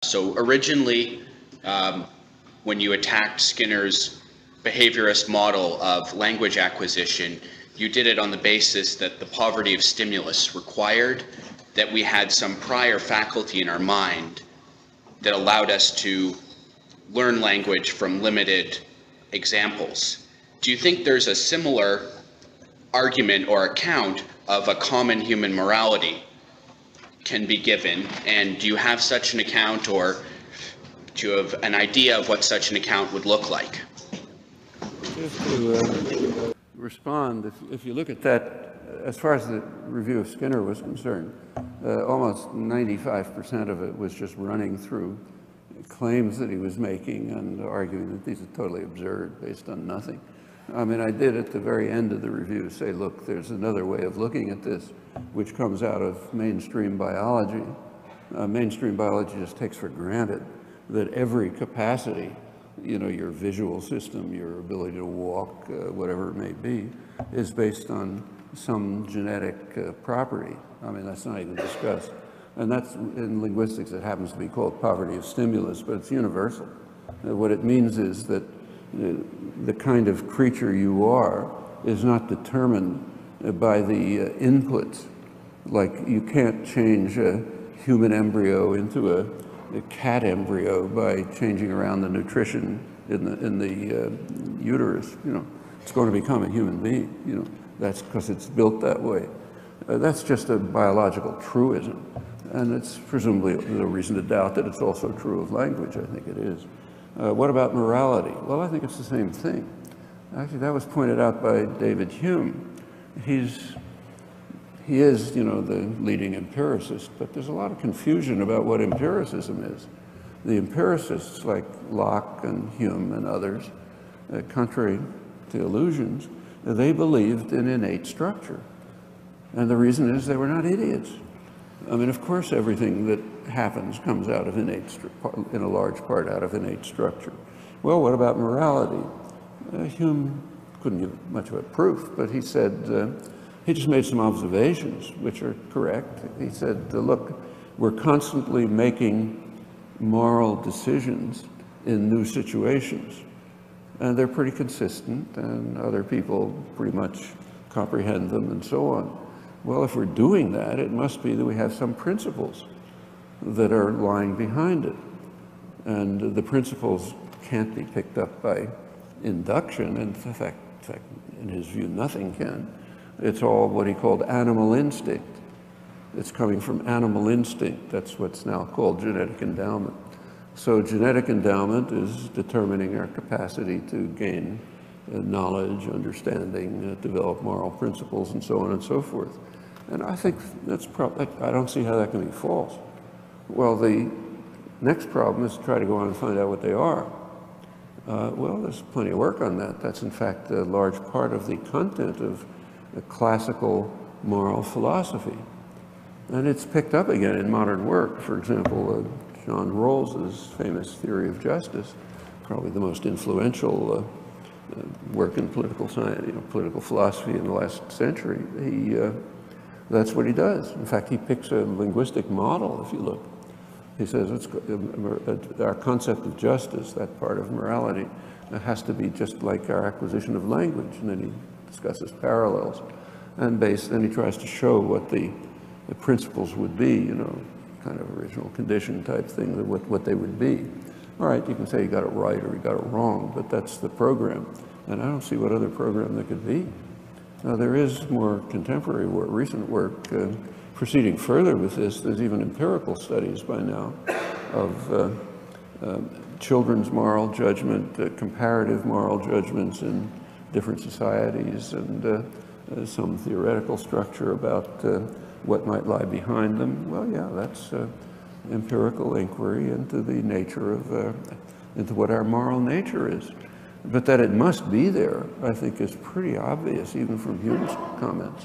So originally, when you attacked Skinner's behaviorist model of language acquisition, you did it on the basis that the poverty of stimulus required that we had some prior faculty in our mind that allowed us to learn language from limited examples. Do you think there's a similar argument or account of a common human morality can be given? And do you have such an account, or do you have an idea of what such an account would look like? Just to respond, if you look at that, as far as the review of Skinner was concerned, almost 95% of it was just running through claims that he was making and arguing that these are totally absurd, based on nothing. I mean, I did at the very end of the review say, look, there's another way of looking at this, which comes out of mainstream biology. Mainstream biology just takes for granted that every capacity, you know, your visual system, your ability to walk, whatever it may be, is based on some genetic property. I mean, that's not even discussed. And that's, in linguistics, it happens to be called poverty of stimulus, but it's universal. What it means is that the kind of creature you are is not determined by the inputs. Like, you can't change a human embryo into a cat embryo by changing around the nutrition in the uterus. You know, it's going to become a human being. You know, that's because it's built that way. That's just a biological truism, and it's presumably no reason to doubt that it's also true of language. I think it is. What about morality? Well, I think it's the same thing. Actually, that was pointed out by David Hume. He is, you know, the leading empiricist, but there's a lot of confusion about what empiricism is. The empiricists like Locke and Hume and others, contrary to illusions, they believed in innate structure. And the reason is they were not idiots. I mean, of course, everything that happens comes out of innate, in a large part out of innate structure. Well, what about morality? Hume couldn't give much of a proof, but he said, he just made some observations, which are correct. He said, look, we're constantly making moral decisions in new situations, and they're pretty consistent, and other people pretty much comprehend them, and so on. Well, if we're doing that, it must be that we have some principles that are lying behind it. And the principles can't be picked up by induction. And in fact, in his view, nothing can. It's all what he called animal instinct. It's coming from animal instinct. That's what's now called genetic endowment. So genetic endowment is determining our capacity to gain knowledge, understanding, develop moral principles, and so on and so forth. And I think that's I don't see how that can be false. Well, the next problem is to try to go on and find out what they are. Well, there's plenty of work on that. That's in fact a large part of the content of the classical moral philosophy. And it's picked up again in modern work. For example, John Rawls's famous theory of justice, probably the most influential work in political science, political philosophy in the last century. That's what he does. In fact, he picks a linguistic model, if you look. He says our concept of justice, that part of morality, has to be just like our acquisition of language. And then he discusses parallels. And then he tries to show what the principles would be, kind of original condition type thing, what they would be. All right, you can say you got it right or you got it wrong, but that's the program. And I don't see what other program there could be. Now, there is more contemporary work, recent work, proceeding further with this. There's even empirical studies by now of children's moral judgment, comparative moral judgments in different societies, and some theoretical structure about what might lie behind them. Well, yeah, that's empirical inquiry into the nature of, into what our moral nature is. But that it must be there, I think, is pretty obvious, even from Hume's comments.